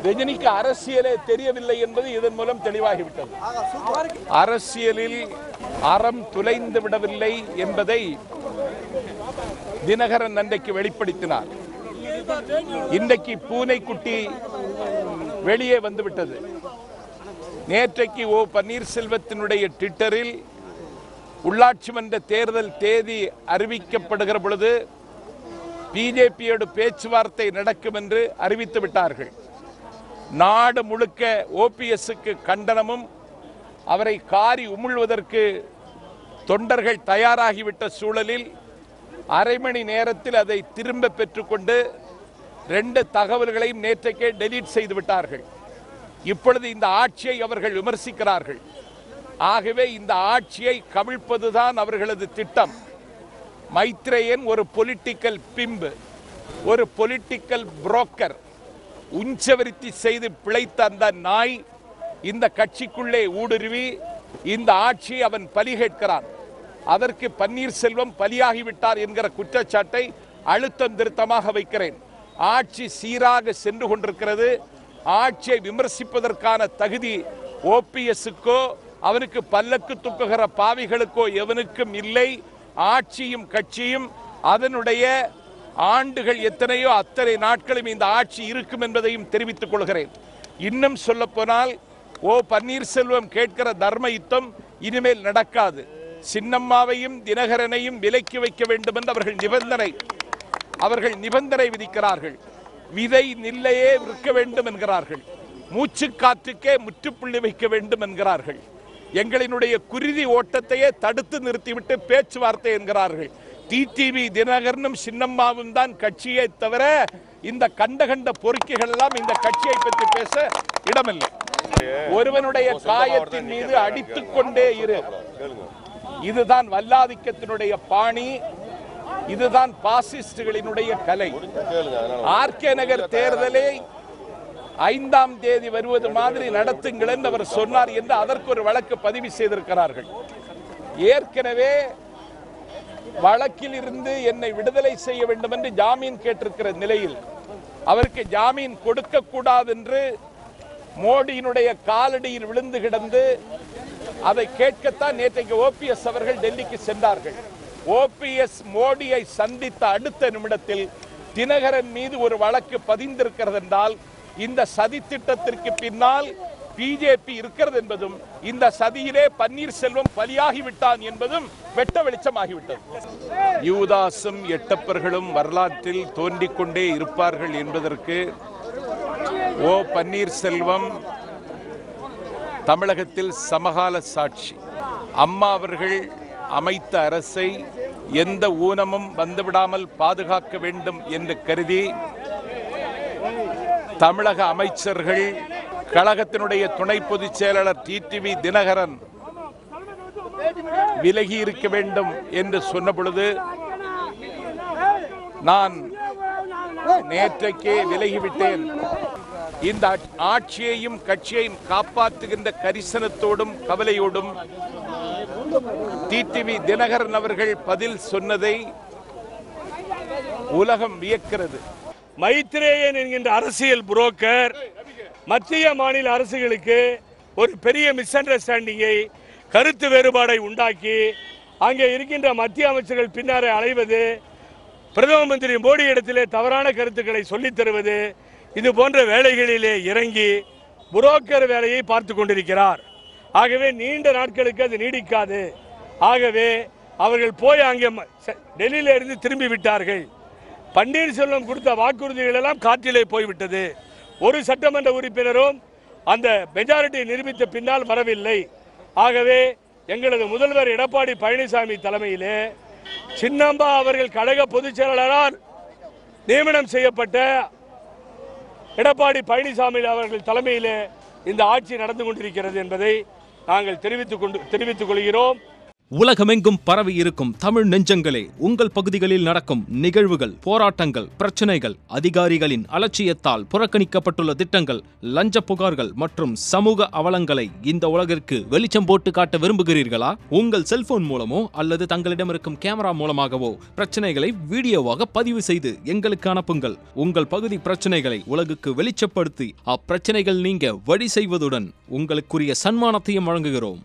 ரஜினிக்கு அரசியலே தெரியவில்லை என்பது இதன் மூலம் தெளிவாகிவிட்டது. அரசியலில் அறம் துளைந்து விடவில்லை என்பதை தினகரன் அன்றைக்கு வெளிப்படுத்தினார். இன்றைக்கு பூனைக்குட்டி வெளியே வந்துவிட்டது. நேற்றைக்கு ஓ பன்னீர்செல்வத்தினுடைய ட்விட்டரில் உள்ளாட்சி மன்ற தேர்தல் தேதி அறிவிக்கப்படுகிற பொழுது பிஜேபியோடு பேச்சுவார்த்தை நடக்கும் என்று அறிவித்து விட்டார்கள். நாடு முழுக்க ஓபிஎஸ்க்கு கண்டனமும் அவரை காரி உமிழ்வதற்கு தொண்டர்கள் தயாராகிவிட்ட சூழலில் அரை மணி நேரத்தில் அதை திரும்ப பெற்றுக்கொண்டு 2 தகவல்களையும் நேற்றைக்கே டெலீட் செய்து விட்டார்கள். இப்பொழுது இந்த ஆட்சியை அவர்கள் விமர்சிக்கிறார்கள். ஆகவே இந்த ஆட்சியை கவிழ்ப்பதுதான் அவர்களது திட்டம். மைத்ரேயன் ஒரு பொலிட்டிக்கல் பிம்பு, ஒரு பொலிட்டிக்கல் புரோக்கர். உஞ்சவருத்தி செய்து பிழைத்த அந்த நாய் இந்த கட்சிக்குள்ளே ஊடுருவி இந்த ஆட்சியை அவன் பலி கேட்கிறான். அதற்கு பன்னீர்செல்வம் பலியாகிவிட்டார் என்கிற குற்றச்சாட்டை அழுத்தம் திருத்தமாக வைக்கிறேன். ஆட்சி சீராக சென்று கொண்டிருக்கிறது. ஆட்சியை விமர்சிப்பதற்கான தகுதி ஓபிஎஸ்க்கோ அவனுக்கு பல்லக்கு தூக்குகிற பாவிகளுக்கோ எவனுக்கும் இல்லை. ஆட்சியும் கட்சியும் அதனுடைய ஆண்டுகள் எத்தனையோ அத்தனை நாட்களும் இந்த ஆட்சி இருக்கும் என்பதையும் தெரிவித்துக் கொள்கிறேன். இன்னும் சொல்ல போனால் ஓ பன்னீர்செல்வம் கேட்கிற தர்ம யுத்தம் இனிமேல் நடக்காது. சின்னம்மாவையும் தினகரனையும் விலக்கி வைக்க வேண்டும் என்று அவர்கள் நிபந்தனை விதிக்கிறார்கள். விதை நில்லையே விற்க வேண்டும் என்கிறார்கள். மூச்சு காற்றுக்கே முற்றுப்புள்ளி வைக்க வேண்டும் என்கிறார்கள். எங்களினுடைய குருதி ஓட்டத்தையே தடுத்து நிறுத்திவிட்டு பேச்சுவார்த்தை என்கிறார்கள். டிடிவி தினகரனும் சின்னம்மாவும் தான் கட்சியை தவிர இந்த கண்ட பொறுக்கிகள் எல்லாம் இந்த கட்சியை பற்றி பேச இடமில்லை. ஒருவனுடைய காயத்தின் மீது அடித்துக் கொண்டே இரு. இதுதான் வல்லாதிக்கத்தினுடைய பாணி. இதுதான் பாசிஸ்டுகளினுடைய கலை. ஆர்கே நகர் தேர்தலை 5ஆம் தேதி வருவது மாதிரி நடத்துங்கள் என்று அவர் சொன்னார் என்று அதற்கு ஒரு வழக்கு பதிவு செய்திருக்கிறார்கள். ஏற்கனவே வழக்கில் இருந்து என்னை விடுதலை செய்ய வேண்டும் என்று ஜாமீன் கேட்டிருக்கிற நிலையில் அவருக்கு ஜாமீன் கொடுக்க கூடாது என்று மோடியினுடைய காலடியில் விழுந்து கிடந்து அதை கேட்கத்தான் நேற்றைக்கு ஓபிஎஸ் அவர்கள் டெல்லிக்கு சென்றார்கள். ஓபிஎஸ் மோடியை சந்தித்த அடுத்த நிமிடத்தில் தினகரன் மீது ஒரு வழக்கு பதிந்திருக்கிறது என்றால் இந்த சதி திட்டத்திற்கு பின்னால் பிஜேபி இருக்கிறது என்பதும் இந்த சதியிலே பன்னீர்செல்வம் பலியாகிவிட்டான் என்பதும் வெட்ட வெளிச்சமாகிவிட்டது. யூதாசும் எட்டப்பர்களும் வரலாற்றில் தோன்றிக் கொண்டே இருப்பார்கள் என்பதற்கு ஓ பன்னீர்செல்வம் தமிழகத்தில் சமகால சாட்சி. அம்மா அவர்கள் அமைத்த அரசை எந்த ஊனமும் வந்துவிடாமல் பாதுகாக்க வேண்டும் என்று கருதி தமிழக அமைச்சர்கள், கழகத்தினுடைய துணை பொதுச் செயலாளர் டிடிவி தினகரன் விலகி இருக்க வேண்டும் என்று சொன்ன பொழுது நான் நேற்றைக்கே விலகிவிட்டேன். இந்த ஆட்சியையும் கட்சியையும் காப்பாற்றுகின்ற கரிசனத்தோடும் கவலையோடும் டிடிவி தினகரன் அவர்கள் பதில் சொன்னதை உலகம் வியக்கிறது. மைத்ரேயன் என்கின்ற அரசியல் புரோக்கர் மத்திய மாநில அரசுகளுக்கு ஒரு பெரிய மிஸ் அண்டர்ஸ்டாண்டிங்கை, கருத்து வேறுபாடை உண்டாக்கி அங்கே இருக்கின்ற மத்திய அமைச்சர்கள் பின்னாரை அலைவது, பிரதம மந்திரி மோடி இடத்திலே தவறான கருத்துக்களை சொல்லித் தருவது, இது போன்ற வேலைகளிலே இறங்கி புரோக்கர் வேலையை பார்த்து கொண்டிருக்கிறார். ஆகவே நீண்ட நாட்களுக்கு அது நீடிக்காது. ஆகவே அவர்கள் போய் அங்கே டெல்லியில இருந்து திரும்பி விட்டார்கள். பன்னீர்செல்வம் கொடுத்த வாக்குறுதிகள் எல்லாம் காற்றிலே போய்விட்டது. ஒரு சட்டமன்ற உறுப்பினரும் அந்த மெஜாரிட்டி நிரூபித்த பின்னால் வரவில்லை. ஆகவே எங்களது முதல்வர் எடப்பாடி பழனிசாமி தலைமையிலே சின்னம்மா அவர்கள் கழக பொதுச் செயலாளரால் நியமனம் செய்யப்பட்ட எடப்பாடி பழனிசாமி அவர்கள் தலைமையிலே இந்த ஆட்சி நடந்து கொண்டிருக்கிறது என்பதை நாங்கள் தெரிவித்துக் கொள்கிறோம். உலகமெங்கும் பரவி இருக்கும் தமிழ் நெஞ்சங்களே, உங்கள் பகுதிகளில் நடக்கும் நிகழ்வுகள், போராட்டங்கள், பிரச்சனைகள், அதிகாரிகளின் அலட்சியத்தால் புறக்கணிக்கப்பட்டுள்ள திட்டங்கள், லஞ்ச புகார்கள் மற்றும் சமூக அவலங்களை இந்த உலகிற்கு வெளிச்சம் போட்டு காட்ட விரும்புகிறீர்களா? உங்கள் செல்போன் மூலமோ அல்லது தங்களிடம் இருக்கும் கேமரா மூலமாகவோ பிரச்சனைகளை வீடியோவாக பதிவு செய்து எங்களுக்கு அனுப்புங்கள். உங்கள் பகுதி பிரச்சனைகளை உலகுக்கு வெளிச்சப்படுத்தி அப்பிரச்சனைகள் நீங்க வழி செய்வதுடன் உங்களுக்குரிய சன்மானத்தையும் வழங்குகிறோம்.